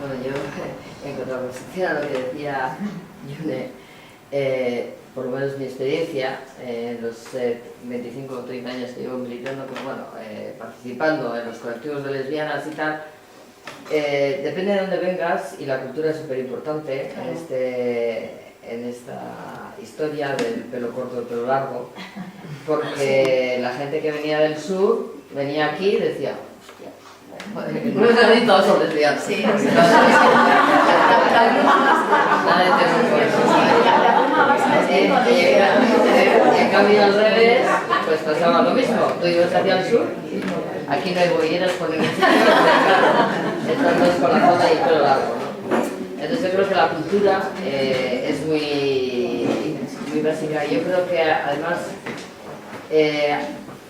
Bueno, yo, en contraposición a lo que decía Yune, por lo menos mi experiencia, los 25 o 30 años que llevo militando, pues bueno, participando en los colectivos de lesbianas y tal, depende de dónde vengas, y la cultura es súper importante en esta historia del pelo corto, el pelo largo, porque la gente que venía del sur venía aquí y decía, no es así, todos son lesbianas. Sí, en cambio al revés, pues pasaba lo mismo. Tú ibas hacia el sur, aquí no hay bolleras por ningún sitio, estas dos con la falda y el pelo largo, ¿no? Entonces yo creo que la cultura es muy básica. Yo creo que además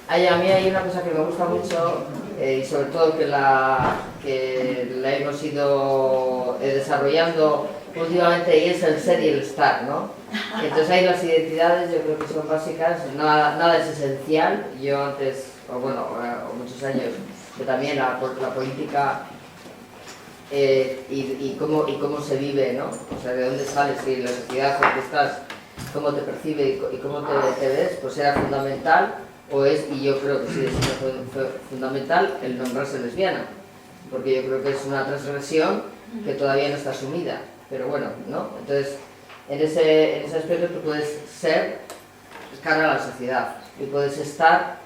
a mí hay una cosa que me gusta mucho, y sobre todo que la hemos ido desarrollando últimamente, y es el ser y el estar, ¿no? Entonces ahí las identidades yo creo que son básicas, nada es esencial. Yo antes, o muchos años, que también la política y cómo se vive, ¿no? O sea, de dónde sales y la sociedad en que estás, cómo te percibe y cómo te ves, pues era fundamental. Y yo creo que sigue siendo fundamental el nombrarse lesbiana, porque yo creo que es una transgresión que todavía no está asumida, pero bueno, ¿no? Entonces, en ese aspecto tú puedes ser cara a la sociedad y puedes estar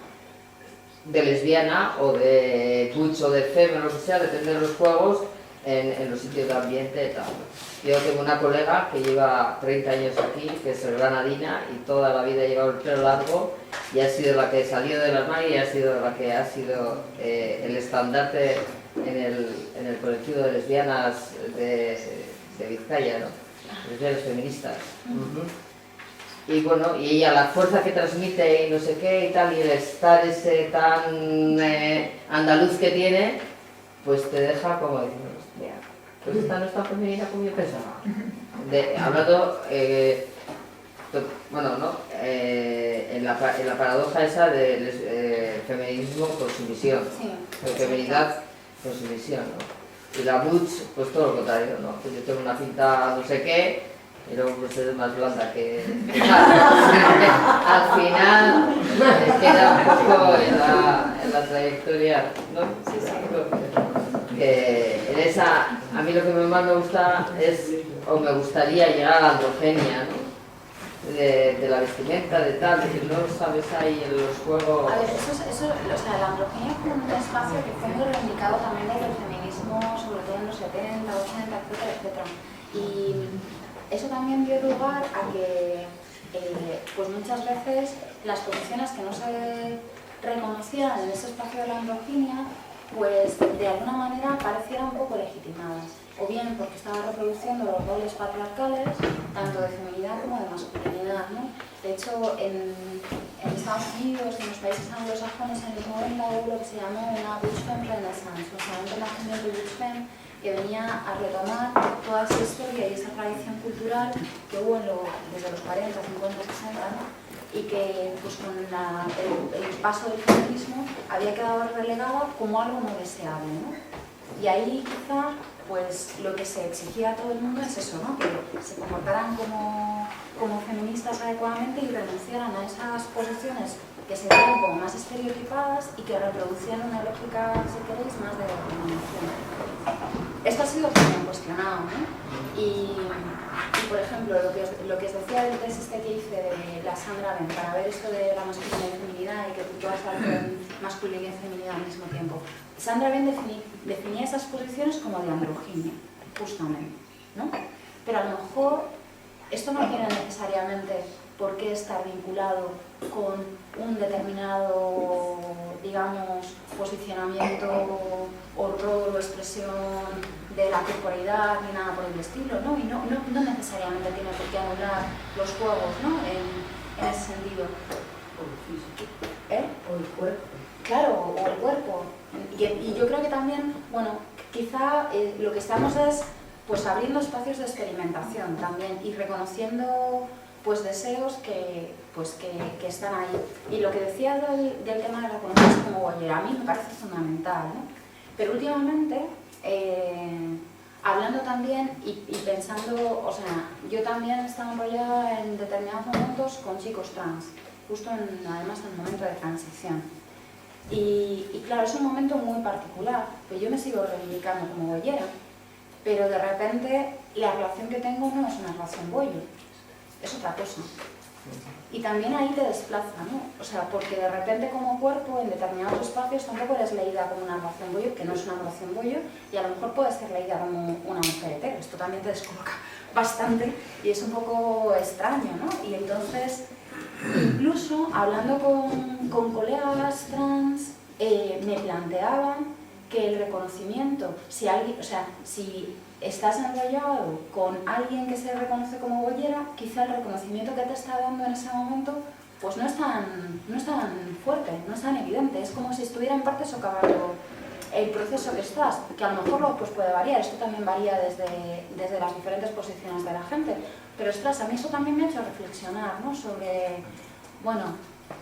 de lesbiana o de butch o de femme o lo que sea, depende de los juegos, en los sitios de ambiente y tal. Yo tengo una colega que lleva 30 años aquí, que es granadina, y toda la vida ha llevado el pelo largo, y ha sido la que salió del armario y ha sido la que ha sido el estandarte en el colectivo de lesbianas de Vizcaya, ¿no? Lesbianas feministas. Y bueno, y ella, la fuerza que transmite y no sé qué y tal, y el estar ese tan andaluz que tiene, pues te deja como diciendo, hostia, pues esta no es tan femenina como yo pensaba. Hablando, bueno, ¿no? En la paradoja esa del feminismo con sumisión, sí, feminidad con sumisión, ¿no? Y la butch, pues todo lo contrario, ¿no? Pues yo tengo una cinta no sé qué, y luego pues es más blanda que al final queda un poco en la trayectoria, ¿no? Sí, sí. En esa, a mí lo que más me gusta es, o me gustaría llegar a la androgenia, ¿no? De la vestimenta, de tal, de que no sabes ahí en los juegos. A ver, eso, o sea, la androginia fue un espacio que fue muy reivindicado también desde el feminismo, sobre todo en los 70, 80, etcétera, etcétera. Y eso también dio lugar a que, pues muchas veces, las posiciones que no se reconocían en ese espacio de la androginia, pues de alguna manera parecieran un poco legitimadas. O bien porque estaba reproduciendo los roles patriarcales, tanto de feminidad como de masculinidad, ¿no? De hecho, en Estados Unidos, en los países anglosajones, en los 90 hubo lo que se llamó una Butch Femme Renaissance, o sea, un renacimiento Butch Femme que venía a retomar toda esa historia y esa tradición cultural que hubo desde los 40, 50, 60, ¿no? Y que pues, con el paso del feminismo había quedado relegada como algo no deseable, ¿no? Y ahí quizá pues lo que se exigía a todo el mundo es eso, ¿no? Que se comportaran como feministas adecuadamente y renunciaran a esas posiciones que se veían como más estereotipadas y que reproducían una lógica, si queréis, más de dominación. Esto ha sido también cuestionado, ¿no? Y por ejemplo, lo que os decía del test que hice de la Sandra Ben para ver esto de la masculinidad y feminidad y que tú puedas hablar con masculinidad y feminidad al mismo tiempo. Sandra Ben definía esas posiciones como de androginia, justamente, ¿no? Pero a lo mejor esto no tiene necesariamente por qué estar vinculado con un determinado, digamos, posicionamiento o rol o expresión de la corporeidad ni nada por el estilo, ¿no? Y no necesariamente tiene por qué anular los juegos, ¿no? En ese sentido. O el físico. O el cuerpo. Claro, o el cuerpo. Y yo creo que también, bueno, quizá lo que estamos es pues abriendo espacios de experimentación también y reconociendo pues deseos que están ahí. Y lo que decía del tema de la economía como bollera, a mí me parece fundamental, ¿no? Pero últimamente hablando también y pensando, o sea, yo también estaba enrollada en determinados momentos con chicos trans, justo además en el momento de transición. Y claro, es un momento muy particular, pues yo me sigo reivindicando como boyera, pero de repente la relación que tengo no es una relación bollo, es otra cosa. Y también ahí te desplaza, ¿no? O sea, porque de repente como cuerpo en determinados espacios tampoco eres leída como una relación bollo, que no es una relación bollo, y a lo mejor puedes ser leída como una mujer hetero. Esto también te descoloca bastante y es un poco extraño, ¿no? Y entonces, incluso hablando con colegas trans, me planteaban que el reconocimiento, si alguien, o sea, si estás enrollado con alguien que se reconoce como boyera, quizá el reconocimiento que te está dando en ese momento pues no es tan fuerte, no es tan evidente, es como si estuviera en parte socavando el proceso que estás, que a lo mejor luego pues puede variar, esto también varía desde las diferentes posiciones de la gente, pero ostras, a mí eso también me ha hecho reflexionar, ¿no? Sobre, bueno,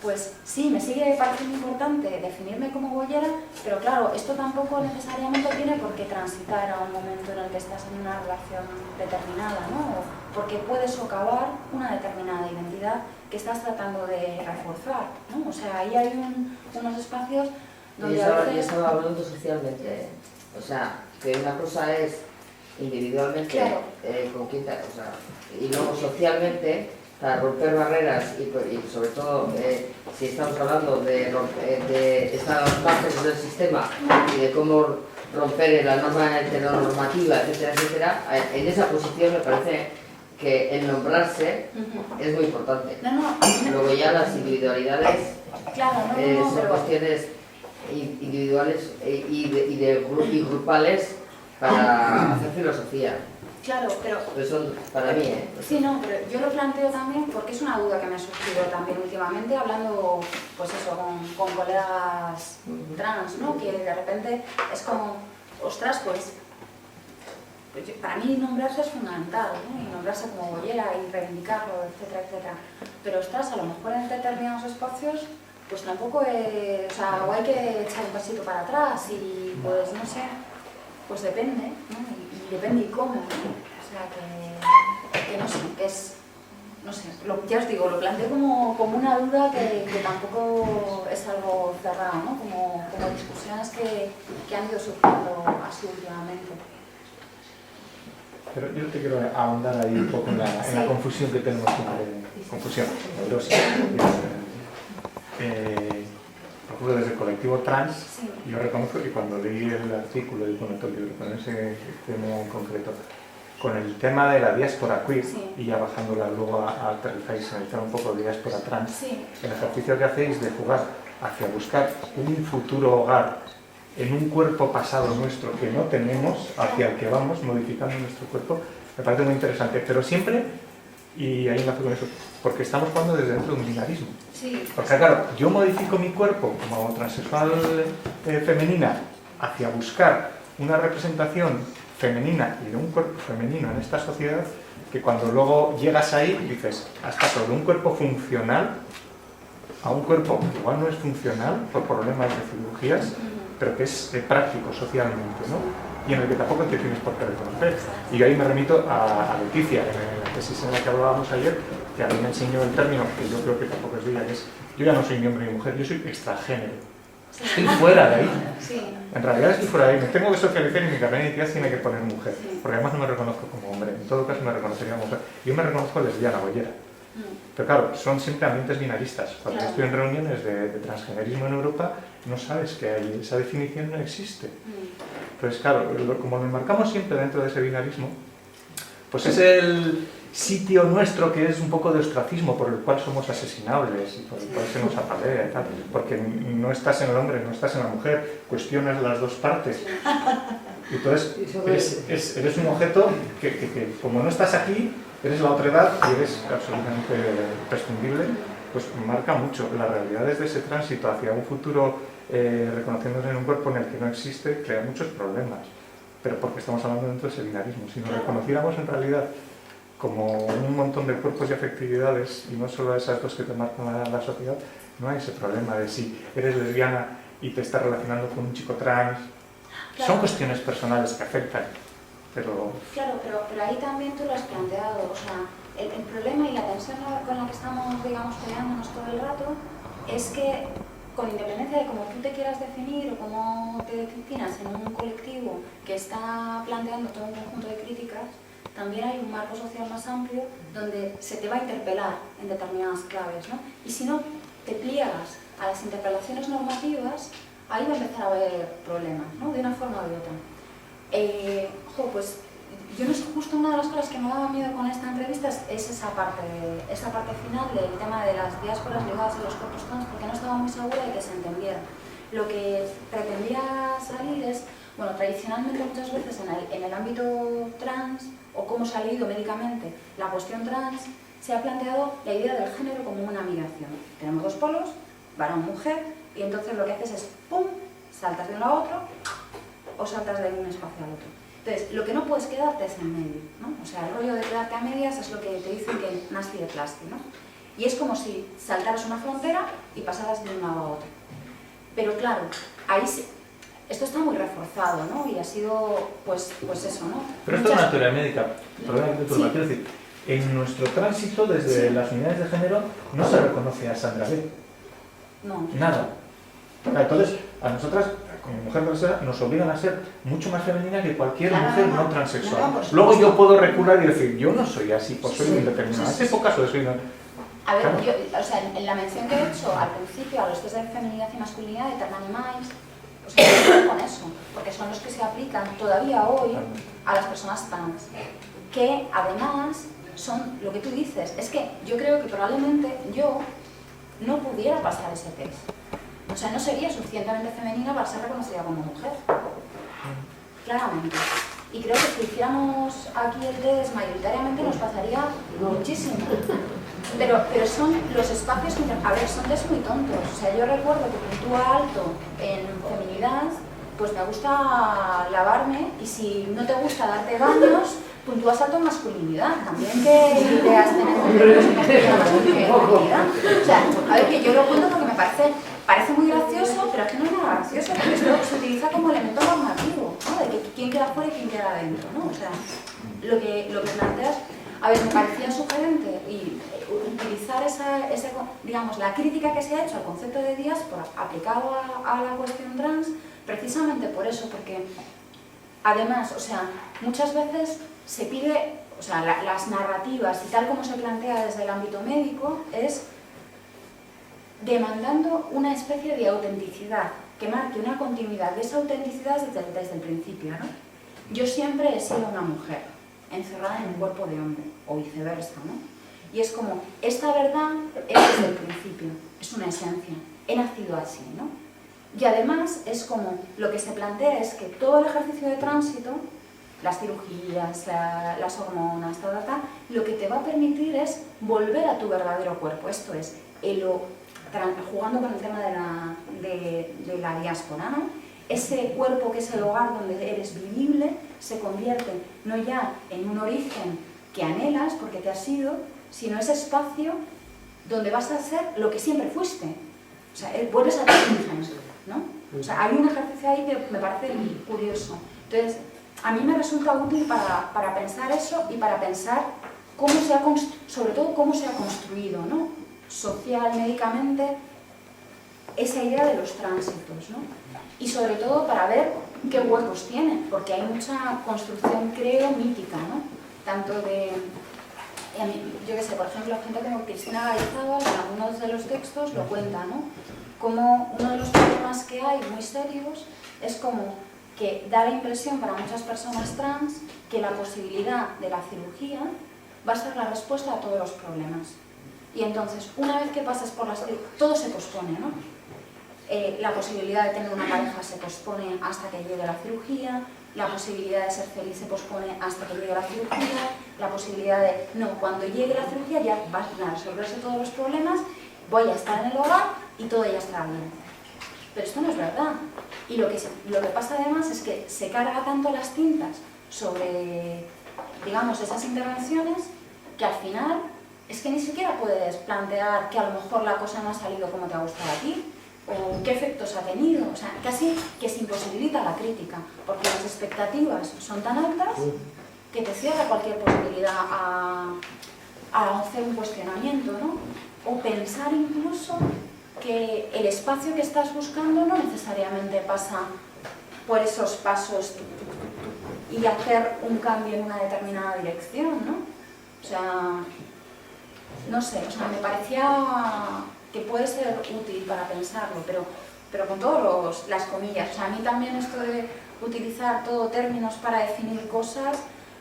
pues sí, me sigue pareciendo importante definirme como boyera, pero claro, esto tampoco necesariamente tiene por qué transitar a un momento en el que estás en una relación determinada, ¿no? Porque puedes socavar una determinada identidad que estás tratando de reforzar, ¿no? O sea, ahí hay unos espacios donde yo a veces... estaba hablando socialmente, o sea, que una cosa es individualmente, claro, con quién, o sea, y luego socialmente, para romper barreras y sobre todo si estamos hablando de estas bases del sistema y de cómo romper la norma heteronormativa, etcétera, etcétera, en esa posición me parece que el nombrarse es muy importante. Luego ya las individualidades son pero... cuestiones individuales y grupales para hacer filosofía. Claro, pero... Eso para mí, Sí, no, pero yo lo planteo también porque es una duda que me ha surgido también últimamente hablando, pues eso, con colegas trans, ¿no? Que de repente es como, ostras, pues para mí nombrarse es fundamental, ¿no? Y nombrarse como boyera y reivindicarlo, etcétera, etcétera. Pero ostras, a lo mejor en determinados espacios, pues tampoco es... O sea, o hay que echar un pasito para atrás y pues no sé, pues depende, ¿no? Y depende y cómo, ¿no? O sea, que no sé, que es... No sé, ya os digo, lo planteo como una duda que tampoco es algo cerrado, ¿no? Como discusiones que han ido surgiendo así últimamente. Pero yo te quiero ahondar ahí un poco en la confusión que tenemos entre confusión, neurosis. Por ejemplo, desde el colectivo trans, yo reconozco que cuando leí el artículo y con el libro, con ese tema en concreto, con el tema de la diáspora queer, y ya bajándola luego a aterrizáis en el tema un poco de diáspora trans, el ejercicio que hacéis de jugar hacia buscar un futuro hogar en un cuerpo pasado nuestro que no tenemos, hacia el que vamos modificando nuestro cuerpo, me parece muy interesante, pero siempre, y ahí enlazo con eso, porque estamos jugando desde dentro de un binarismo. Porque claro, yo modifico mi cuerpo como transexual femenina hacia buscar una representación femenina y de un cuerpo femenino en esta sociedad, que cuando luego llegas ahí dices, has pasado de un cuerpo funcional a un cuerpo que igual no es funcional por problemas de cirugías, pero que es práctico socialmente, ¿no? Y en el que tampoco te tienes por qué reconocer. Y yo ahí me remito a Leticia, en la tesis en la que hablábamos ayer, que a mí me enseñó el término, que yo creo que tampoco es de ella, que es, yo ya no soy ni hombre ni mujer, yo soy extragénero. Estoy fuera de ahí. En realidad estoy fuera de ahí. Me tengo que socializar y mi carnet de identidad tiene que poner mujer, porque además no me reconozco como hombre. En todo caso me reconocería como mujer. Yo me reconozco lesbiana, boyera. Pero claro, son siempre ambientes binaristas. Cuando estoy en reuniones de transgenerismo en Europa, no sabes que hay, esa definición no existe. Entonces, claro, como nos marcamos siempre dentro de ese binarismo, pues es el sitio nuestro que es un poco de ostracismo por el cual somos asesinables y por el cual se nos apalea y tal, porque no estás en el hombre, no estás en la mujer, cuestionas las dos partes. Y entonces eres un objeto que como no estás aquí, eres la otra edad y eres absolutamente prescindible, pues marca mucho. La realidad desde ese tránsito hacia un futuro reconociéndose en un cuerpo en el que no existe, crea muchos problemas, pero porque estamos hablando dentro de ese binarismo. Si nos reconociéramos en realidad como un montón de cuerpos y afectividades, y no solo esas dos que te marcan la sociedad, no hay ese problema de si eres lesbiana y te estás relacionando con un chico trans. Son cuestiones personales que afectan, pero... Claro, pero ahí también tú lo has planteado, o sea, el problema y la tensión con la que estamos, digamos, peleándonos todo el rato es que, con independencia de cómo tú te quieras definir o cómo te definas en un colectivo que está planteando todo un conjunto de críticas, también hay un marco social más amplio donde se te va a interpelar en determinadas claves, ¿no? Y si no te pliegas a las interpelaciones normativas, ahí va a empezar a haber problemas, ¿no? De una forma u otra. Pues yo no sé, justo una de las cosas que me daba miedo con esta entrevista es esa parte final del tema de las diásporas ligadas a los cuerpos trans, porque no estaba muy segura de que se entendiera. Lo que pretendía salir es, bueno, tradicionalmente muchas veces en el ámbito trans, o cómo se ha leído médicamente la cuestión trans, se ha planteado la idea del género como una migración. Tenemos dos polos, varón-mujer, y entonces lo que haces es, ¡pum!, saltas de uno a otro, o saltas de un espacio al otro. Entonces, lo que no puedes quedarte es en medio, ¿no? O sea, el rollo de quedarte a medias es lo que te dicen que nasty de plástico, ¿no? Y es como si saltaras una frontera y pasaras de un lado a otro. Pero claro, ahí sí, esto está muy reforzado, ¿no? Y ha sido, pues eso, ¿no? Pero esto es una teoría médica, perdona que te turba, quiero decir, en nuestro tránsito desde las unidades de género no se reconoce a Sandra B. No. Nada. Entonces, a nosotras, como mujer transexual, nos obligan a ser mucho más femenina que cualquier mujer no transexual. Luego yo puedo recular y decir, yo no soy así, pues soy indeterminada. ¿Es pocas o soy una? A ver, yo, o sea, en la mención que he hecho al principio a los test de feminidad y masculinidad de Ternan y Mais, o sea, yo estoy con eso, porque son los que se aplican todavía hoy a las personas trans, que además son lo que tú dices. Es que yo creo que probablemente yo no pudiera pasar ese test. O sea, no sería suficientemente femenina para ser reconocida como mujer. Claramente. Y creo que si hiciéramos aquí el test mayoritariamente nos pasaría muchísimo. Pero son los espacios que... A ver, son test muy tontos. O sea, yo recuerdo que puntúa alto en feminidad, pues me gusta lavarme, y si no te gusta darte baños, puntúas alto en masculinidad. También que ideas tenemos de masculinidad. O sea, a ver, que yo lo cuento porque me parece muy gracioso, pero es que no es nada gracioso, porque esto se utiliza como elemento normativo, ¿no? De que quién queda fuera y quién queda adentro, ¿no? O sea, lo que planteas, a ver, me parecía sugerente y utilizar digamos, la crítica que se ha hecho al concepto de diáspora aplicado a la cuestión trans, precisamente por eso, porque además, o sea, muchas veces se pide, o sea, las narrativas y tal como se plantea desde el ámbito médico es demandando una especie de autenticidad, que marque una continuidad de esa autenticidad desde el principio, ¿no? Yo siempre he sido una mujer, encerrada en un cuerpo de hombre, o viceversa, ¿no? Y es como, esta verdad es desde el principio, es una esencia, he nacido así, ¿no? Y además es como, lo que se plantea es que todo el ejercicio de tránsito, las cirugías, las hormonas, lo que te va a permitir es volver a tu verdadero cuerpo, esto es, jugando con el tema de la diáspora, ¿no? Ese cuerpo que es el hogar donde eres vivible se convierte no ya en un origen que anhelas porque te has sido, sino ese espacio donde vas a ser lo que siempre fuiste. O sea, vuelves a tu origen, ¿no? O sea, hay un ejercicio ahí que me parece curioso. Entonces, a mí me resulta útil para pensar eso y para pensar cómo sobre todo cómo se ha construido, ¿no? Social, médicamente, esa idea de los tránsitos, ¿no? Y sobre todo para ver qué huecos tiene, porque hay mucha construcción, creo, mítica, ¿no? Tanto de, yo qué sé, por ejemplo, gente como Cristina Garizábal, en algunos de los textos lo cuenta, ¿no? Como uno de los problemas que hay muy serios es como que da la impresión para muchas personas trans que la posibilidad de la cirugía va a ser la respuesta a todos los problemas. Y entonces, una vez que pasas por las cirugías, todo se pospone, ¿no? La posibilidad de tener una pareja se pospone hasta que llegue la cirugía, la posibilidad de ser feliz se pospone hasta que llegue la cirugía, la posibilidad de, no, cuando llegue la cirugía ya van a resolverse todos los problemas, voy a estar en el hogar y todo ya estará bien. Pero esto no es verdad. Y lo que pasa además es que se carga tanto las tintas sobre, digamos, esas intervenciones, que al final es que ni siquiera puedes plantear que a lo mejor la cosa no ha salido como te ha gustado a ti, o qué efectos ha tenido, o sea, casi que se imposibilita la crítica, porque las expectativas son tan altas que te cierra cualquier posibilidad a hacer un cuestionamiento, ¿no? O pensar incluso que el espacio que estás buscando no necesariamente pasa por esos pasos y hacer un cambio en una determinada dirección, ¿no? O sea, no sé, o sea, me parecía que puede ser útil para pensarlo, pero con todas las comillas. O sea, a mí también esto de utilizar todo términos para definir cosas,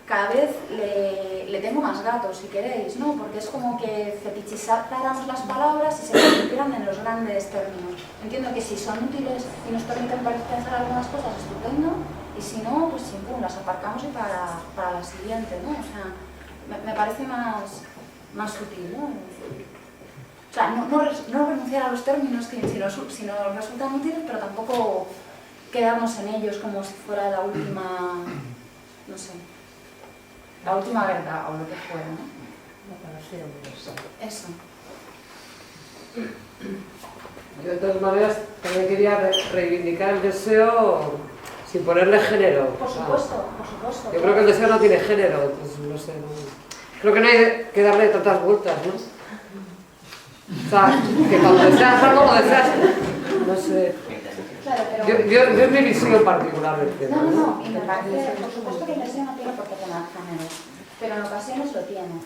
cada vez le tengo más gatos, si queréis, ¿no? Porque es como que fetichizáramos las palabras y se convirtieran en los grandes términos. Entiendo que si son útiles y nos permiten pensar algunas cosas, estupendo, y si no, pues pum, las aparcamos y para la siguiente, ¿no? O sea, me parece más útil, ¿no? O sea, no renunciar a los términos si nos resultan útiles, pero tampoco quedarnos en ellos como si fuera la última, no sé, la última verdad o lo que fuera, ¿no? Eso. Yo de todas maneras también quería reivindicar el deseo sin ponerle género. Por supuesto, por supuesto. Yo creo que el deseo no tiene género, pues no sé. Creo que no hay que darle tantas vueltas, ¿no? O sea, que cuando deseas algo, lo deseas, no sé. Claro, pero... Yo es mi visión particular del tema. No, y me parece, por supuesto que el deseo no tiene por qué tener género, pero en ocasiones lo tiene.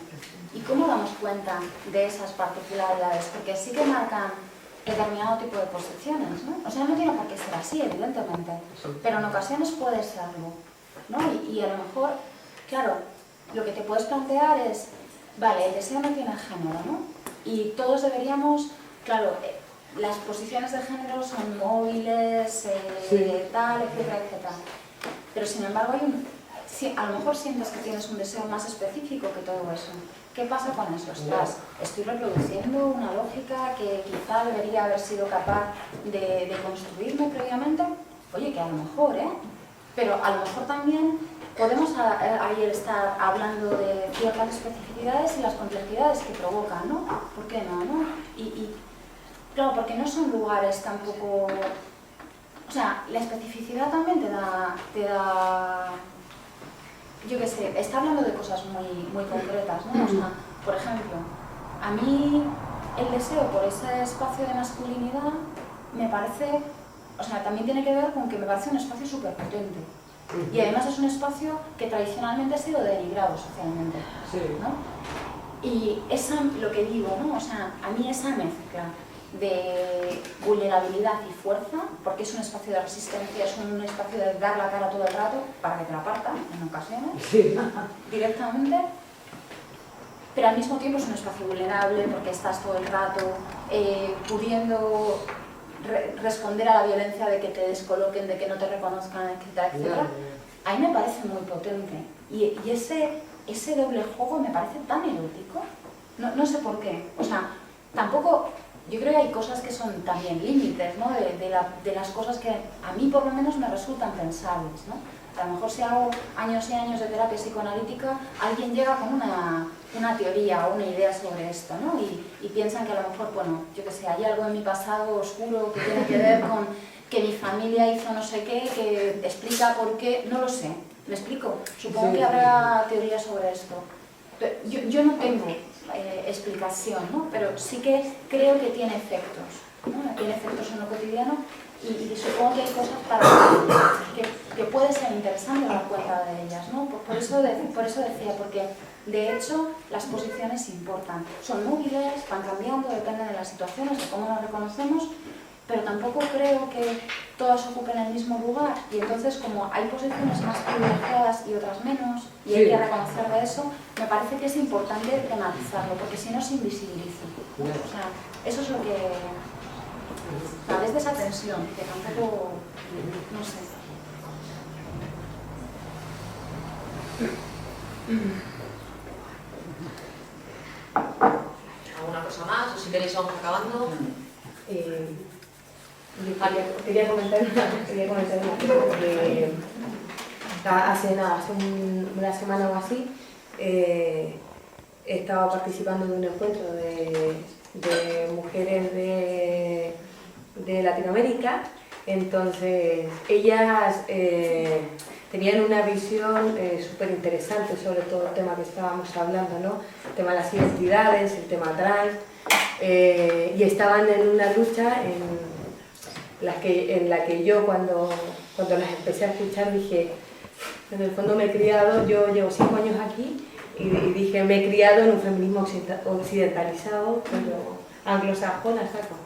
¿Y cómo damos cuenta de esas particularidades? Porque sí que marcan determinado tipo de posiciones, ¿no? O sea, no tiene por qué ser así, evidentemente, pero en ocasiones puede serlo, ¿no? Y a lo mejor, claro, lo que te puedes plantear es, vale, el deseo no tiene género, ¿no? Y todos deberíamos, claro, las posiciones de género son móviles, tal, etcétera, etcétera. Pero sin embargo, a lo mejor sientes que tienes un deseo más específico que todo eso. ¿Qué pasa con eso? Ostras, estoy reproduciendo una lógica que quizá debería haber sido capaz de construirme previamente. Oye, que a lo mejor, ¿eh? Pero a lo mejor también podemos ahí estar hablando de ciertas especificidades y las complejidades que provocan, ¿no? ¿Por qué no, no? Y claro, porque no son lugares tampoco... O sea, la especificidad también te da yo qué sé, está hablando de cosas muy concretas, ¿no? O sea, por ejemplo, a mí el deseo por ese espacio de masculinidad me parece... O sea, también tiene que ver con que me parece un espacio súper potente. Y además es un espacio que tradicionalmente ha sido denigrado socialmente, ¿no? Y lo que digo, ¿no? O sea, a mí esa mezcla de vulnerabilidad y fuerza, porque es un espacio de resistencia, es un espacio de dar la cara todo el rato para que te la partan, en ocasiones, directamente, pero al mismo tiempo es un espacio vulnerable porque estás todo el rato pudiendo responder a la violencia de que te descoloquen, de que no te reconozcan, etcétera, etcétera. A mí me parece muy potente y ese doble juego me parece tan erótico, no sé por qué, o sea, tampoco, yo creo que hay cosas que son también límites, ¿no? de las cosas que a mí por lo menos me resultan pensables, ¿no? A lo mejor si hago años y años de terapia psicoanalítica, alguien llega con una teoría o una idea sobre esto, ¿no? Y piensan que a lo mejor, bueno, yo qué sé, hay algo en mi pasado oscuro que tiene que ver con que mi familia hizo no sé qué, que explica por qué, no lo sé, ¿me explico? Supongo que habrá teorías sobre esto. Pero yo no tengo explicación, ¿no? Pero sí que creo que tiene efectos, ¿no? Tiene efectos en lo cotidiano y supongo que hay cosas que puede ser interesante dar cuenta de ellas, ¿no? Por eso decía, porque de hecho las posiciones importan. Son móviles, van cambiando, dependen de las situaciones, de cómo nos reconocemos, pero tampoco creo que todas ocupen el mismo lugar y entonces como hay posiciones más privilegiadas y otras menos y hay que reconocer de eso, me parece que es importante tematizarlo porque si no se invisibiliza, ¿no? O sea, eso es lo que... desde esa tensión, que tampoco... no sé. ¿Alguna cosa más? O si queréis vamos acabando. Quería comentar una cosa porque hace una semana o así estaba participando de un encuentro de mujeres de Latinoamérica. Entonces, ellas tenían una visión súper interesante sobre todo el tema que estábamos hablando, ¿no? El tema de las identidades, el tema trans, y estaban en una lucha en la que yo cuando las empecé a escuchar dije, en el fondo me he criado, yo llevo 5 años aquí, y dije, me he criado en un feminismo occidentalizado, pero anglosajona, saco.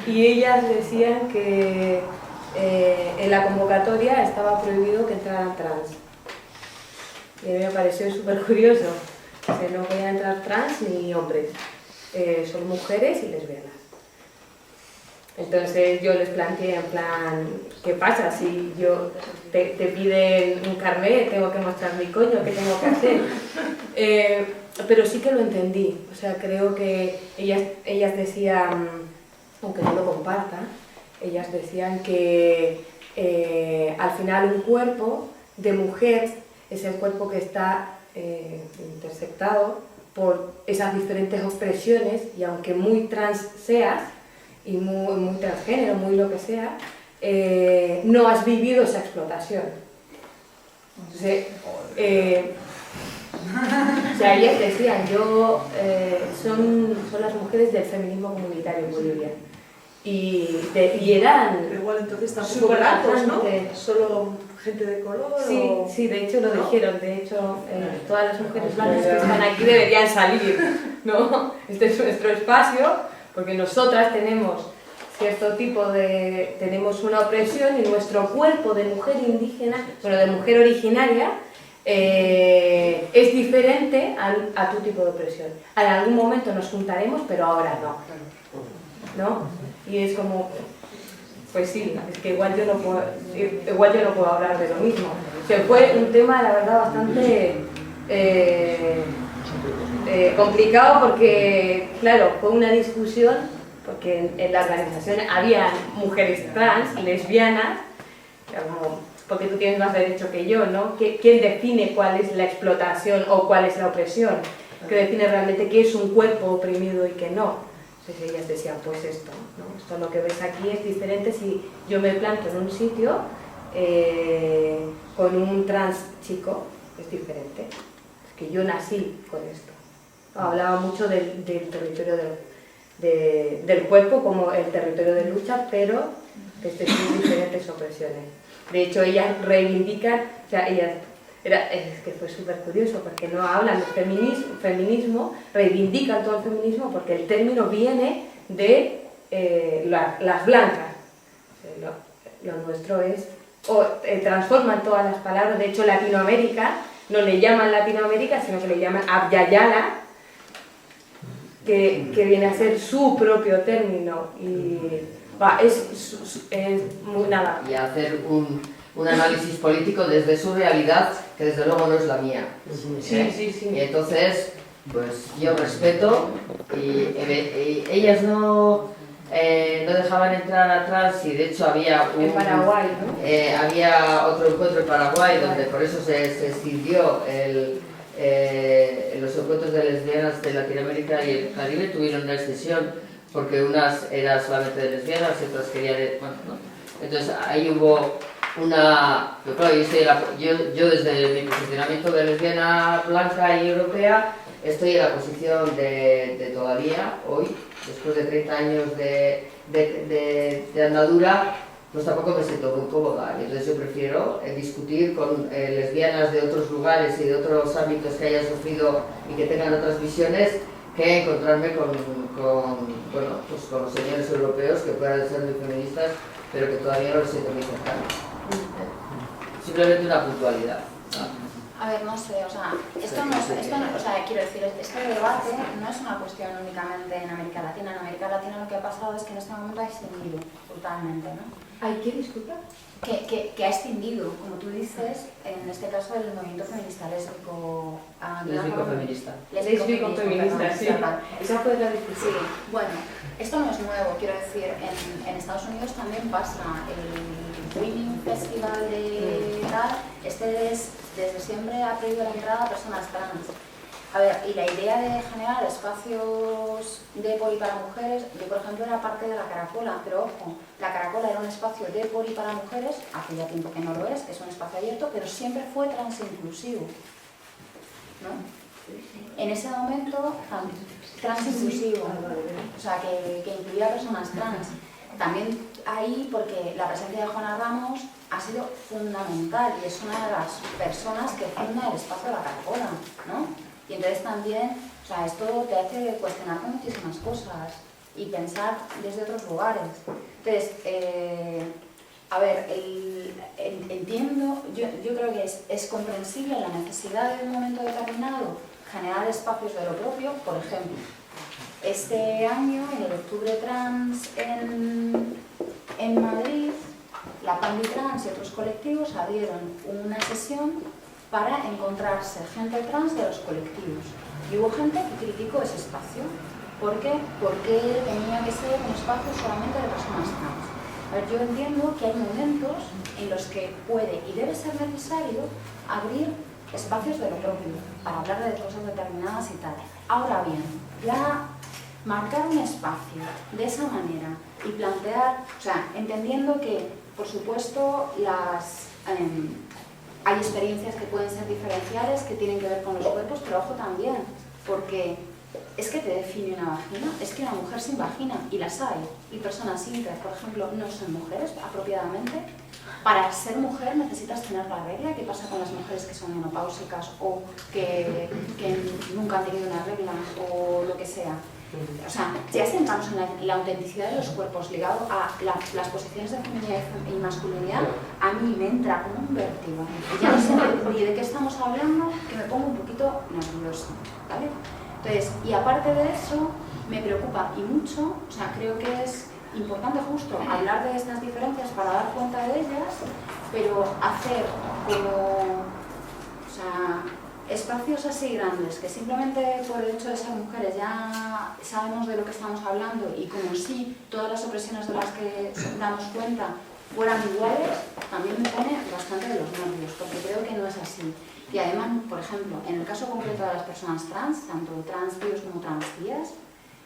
Y ellas decían que en la convocatoria estaba prohibido que entraran trans. Y a mí me pareció súper curioso. Que no podían entrar trans ni hombres. Son mujeres y lesbianas. Entonces yo les planteé en plan, ¿qué pasa? Si yo te piden un carnet, tengo que mostrar mi coño, ¿qué tengo que hacer? Pero sí que lo entendí. O sea, creo que ellas decían, aunque no lo compartan, ellas decían que al final un cuerpo de mujer es el cuerpo que está intersectado por esas diferentes expresiones, y aunque muy trans seas, y muy transgénero, muy lo que sea, no has vivido esa explotación. Entonces, o sea, ellas decían, son las mujeres del feminismo comunitario en Bolivia. Y eran... Pero igual entonces tampoco blancos, ¿no? Solo gente de color. Sí, de hecho lo dijeron. De hecho, todas las mujeres blancas que están aquí deberían salir, ¿no? Este es nuestro espacio, porque nosotras tenemos cierto tipo de... tenemos una opresión, y nuestro cuerpo de mujer indígena, bueno, de mujer originaria, es diferente a tu tipo de opresión. En algún momento nos juntaremos, pero ahora ¿no? Y es como, pues sí, es que igual yo no puedo hablar de lo mismo. O sea, fue un tema, la verdad, bastante complicado, porque, claro, fue una discusión, porque en la organización había mujeres trans, lesbianas, como, porque tú tienes más derecho que yo, ¿no? ¿Quién define cuál es la explotación o cuál es la opresión? ¿Qué define realmente qué es un cuerpo oprimido y qué no? Entonces ellas decían, pues esto, ¿no? Esto lo que ves aquí es diferente si yo me planto en un sitio con un trans chico, es diferente. Es que yo nací con esto. Hablaba mucho del territorio del cuerpo como el territorio de lucha, pero que son diferentes opresiones. De hecho, ellas reivindican, o sea, es que fue súper curioso, porque no hablan de feminismo, reivindican todo el feminismo, porque el término viene de las blancas. Lo nuestro es, transforman todas las palabras. De hecho, Latinoamérica, no le llaman Latinoamérica, sino que le llaman Abyayala, que viene a ser su propio término. Y es muy nada. Y hacer un análisis político desde su realidad, que desde luego no es la mía. Sí. Y entonces, pues yo respeto, y ellas no dejaban entrar atrás, y de hecho había en Paraguay, ¿no? había otro encuentro en Paraguay, donde por eso se escindió los encuentros de lesbianas de Latinoamérica y el Caribe. Tuvieron una excepción, porque unas eran solamente de lesbianas y otras querían... Bueno, ¿no? Entonces ahí hubo una... Claro, yo desde mi posicionamiento de lesbiana blanca y europea estoy en la posición de todavía, hoy, después de 30 años de andadura, pues tampoco me siento muy cómoda. Y entonces yo prefiero discutir con lesbianas de otros lugares y de otros ámbitos que hayan sufrido y que tengan otras visiones, que encontrarme con los señores europeos que puedan ser muy feministas, pero que todavía no los siento muy cercanos. Simplemente una puntualidad. A ver, no sé, o sea, quiero decir, este debate no es una cuestión únicamente en América Latina. En América Latina lo que ha pasado es que en este momento ha extinguido brutalmente, ¿no? ¿Hay qué, disculpa? Que ha extinguido, como tú dices, en este caso el movimiento feminista lésbico... Lésbico-feminista. Lésbico-feminista, sí. Esa fue la discusión. Sí, bueno, esto no es nuevo, quiero decir, en Estados Unidos también pasa. El Women Festival de tal, desde siempre ha prohibido la entrada a personas trans. A ver, y la idea de generar espacios de por y para mujeres, yo por ejemplo era parte de la Caracola, pero ojo, la Caracola era un espacio de por y para mujeres, hace ya tiempo que no lo es un espacio abierto, pero siempre fue transinclusivo, ¿no? En ese momento, transinclusivo, o sea, que incluía a personas trans. También ahí, porque la presencia de Juana Ramos ha sido fundamental y es una de las personas que funda el espacio de la Caracola, ¿no? Y entonces también, o sea, esto te hace cuestionarte muchísimas cosas y pensar desde otros lugares. Entonces, a ver, entiendo, yo creo que es comprensible la necesidad de un momento determinado generar espacios de lo propio. Por ejemplo, este año, en el Octubre Trans en Madrid, la Pandi Trans y otros colectivos abrieron una sesión para encontrarse gente trans de los colectivos. Y hubo gente que criticó ese espacio. ¿Por qué? Porque tenía que ser un espacio solamente de personas trans. A ver, yo entiendo que hay momentos en los que puede y debe ser necesario abrir espacios de lo propio para hablar de cosas determinadas y tal. Ahora bien, ya marcar un espacio de esa manera y plantear, o sea, entendiendo que, por supuesto, hay experiencias que pueden ser diferenciales, que tienen que ver con los cuerpos, pero ojo también, porque es que te define una vagina, es que una mujer sin vagina, y las hay, y personas inter, por ejemplo, no son mujeres apropiadamente. Para ser mujer necesitas tener la regla. ¿Qué pasa con las mujeres que son menopáusicas o que nunca han tenido una regla o lo que sea? O sea, ya sentamos en la autenticidad de los cuerpos ligado a las posiciones de feminidad y masculinidad, a mí me entra como un vértigo. Y ya no sé ni de qué estamos hablando, que me pongo un poquito nerviosa, ¿vale? Entonces, y aparte de eso, me preocupa y mucho, o sea, creo que es importante justo hablar de estas diferencias para dar cuenta de ellas, pero hacer como, o sea, espacios así grandes, que simplemente por el hecho de ser mujeres ya sabemos de lo que estamos hablando y como si todas las opresiones de las que damos cuenta fueran iguales, también me pone bastante de los nervios, porque creo que no es así. Y además, por ejemplo, en el caso concreto de las personas trans, tanto trans tíos como trans tías,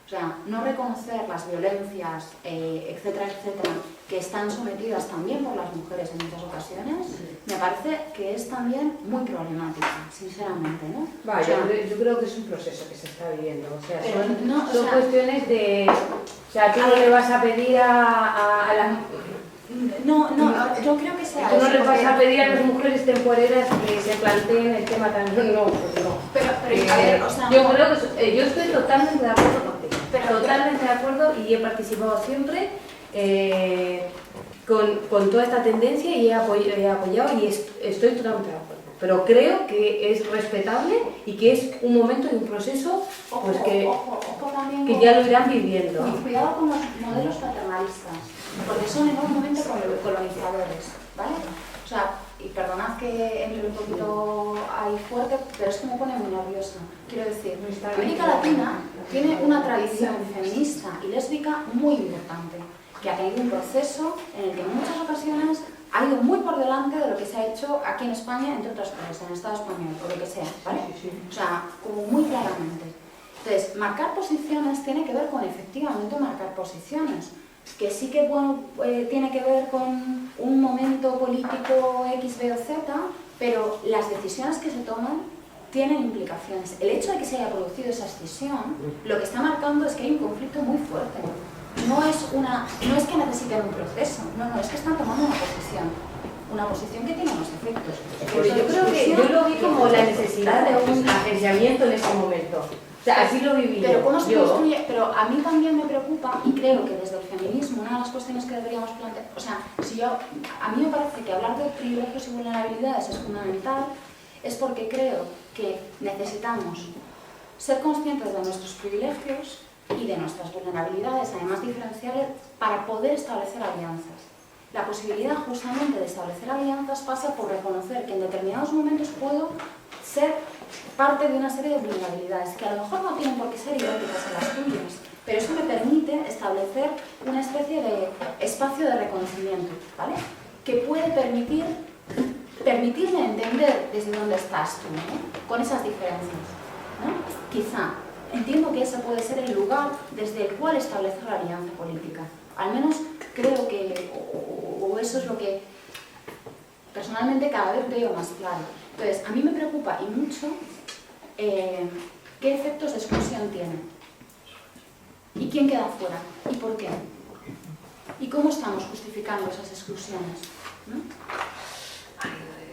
o sea, no reconocer las violencias, etcétera, etcétera, que están sometidas también por las mujeres en muchas ocasiones, me parece que es también muy problemático, sinceramente, ¿no? Vaya, o sea, yo creo que es un proceso que se está viviendo, o sea, pero son, no, o son sea, cuestiones de... O sea, tú no le vas a pedir a las... No, yo creo que sea Tú no eso, le vas porque- a pedir a las mujeres temporeras que se planteen el tema también, no, pues no. Pero a ver, o sea, Yo creo que yo estoy totalmente de acuerdo contigo, Pero- totalmente de acuerdo y he participado siempre con toda esta tendencia y he apoyado y estoy totalmente de acuerdo. Pero creo que es respetable y que es un momento y un proceso pues ojo también que con- ya lo irán viviendo. Cuidado con los modelos paternalistas, porque son enormemente colonizadores, ¿vale? O sea, y perdonad que entre un poquito ahí fuerte, pero es que me pone muy nerviosa. Quiero decir, América Latina tiene una tradición feminista y lésbica muy importante, que ha tenido un proceso en el que en muchas ocasiones ha ido muy por delante de lo que se ha hecho aquí en España, entre otras cosas, en el Estado español, o lo que sea, ¿vale? O sea, como muy claramente. Entonces, marcar posiciones tiene que ver con efectivamente marcar posiciones, que sí que bueno, tiene que ver con un momento político X, B o Z, pero las decisiones que se toman tienen implicaciones. El hecho de que se haya producido esa escisión, lo que está marcando es que hay un conflicto muy fuerte. No es que necesiten un proceso, no, es que están tomando una posición que tiene unos efectos. Pero yo creo que yo lo vi como la necesidad de un agenciamiento en ese momento. O sea, así lo viví Pero ¿cómo se yo. construye? Pero a mí también me preocupa y creo que desde el feminismo una de las cuestiones que deberíamos plantear, o sea, a mí me parece que hablar de privilegios y vulnerabilidades es fundamental, es porque creo que necesitamos ser conscientes de nuestros privilegios y de nuestras vulnerabilidades, además diferenciales, para poder establecer alianzas. La posibilidad justamente de establecer alianzas pasa por reconocer que en determinados momentos puedo ser parte de una serie de vulnerabilidades que a lo mejor no tienen por qué ser idénticas a las tuyas, pero eso me permite establecer una especie de espacio de reconocimiento, ¿vale? Que puede permitirme entender desde dónde estás tú, ¿no? Con esas diferencias. ¿no? Quizá. Entiendo que ese puede ser el lugar desde el cual establecer la alianza política. Al menos creo que, o eso es lo que personalmente cada vez veo más claro. Entonces, a mí me preocupa y mucho qué efectos de exclusión tiene. ¿Y quién queda fuera? ¿Y por qué? ¿Y cómo estamos justificando esas exclusiones? ¿No?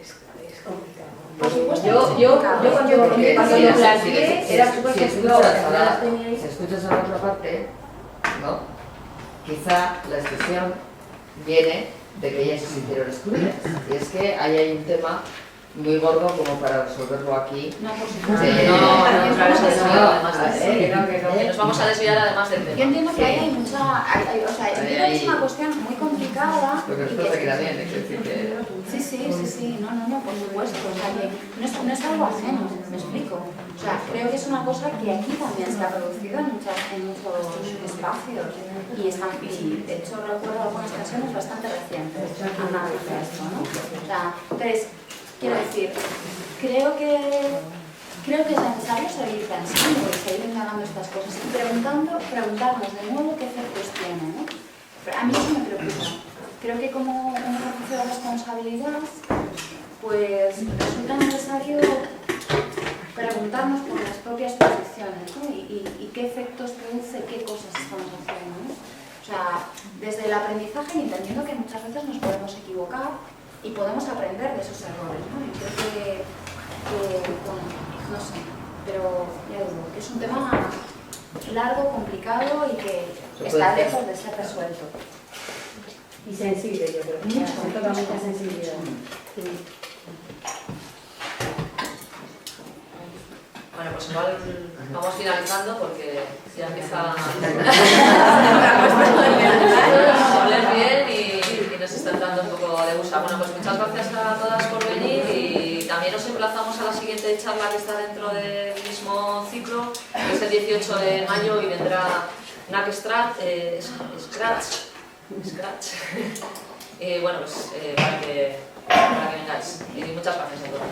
Es complicado. Por supuesto, Yo cuando lo planteé era súper si escuchas a la otra parte, ¿no? Quizá la exclusión viene de que ellas se sintieron excluidas. Y es que ahí hay un tema muy gordo como para resolverlo aquí. No, por supuesto. Nos vamos a desviar además del tema. Yo entiendo que ahí hay mucha... o sea, entiendo que es una cuestión muy complicada. Lo que nos pasa aquí también, es decir que... Sí, no, por supuesto. O sea, que no es algo ajeno, me explico. O sea, creo que es una cosa que aquí también se ha producido en muchos espacios. Y de hecho recuerdo algunas ocasiones bastante recientes analizando esto, ¿no? O sea, entonces, quiero decir, creo que es necesario seguir pensando y seguir indagando estas cosas y preguntarnos de nuevo qué efectos tiene, ¿no? Pero a mí eso me preocupa. Creo que como un ejercicio de responsabilidad, pues resulta necesario preguntarnos por las propias posiciones, ¿no? Y qué efectos produce, qué cosas estamos haciendo, ¿no? O sea, desde el aprendizaje, entendiendo que muchas veces nos podemos equivocar y podemos aprender de esos errores, ¿no? Y creo que bueno, no sé, pero ya digo, que es un tema largo, complicado y que está lejos de ser resuelto. Y sensible, yo creo. Mucho, totalmente sensibilidad. Sí. Bueno, pues igual vamos finalizando porque ya empieza a oler bien y nos está entrando un poco de gusa. Bueno, pues muchas gracias a todas por venir y también os emplazamos a la siguiente charla que está dentro del mismo ciclo, que es el 18 de mayo y vendrá Nac Scratch. Y bueno, pues para que vengáis. Y muchas gracias a todos.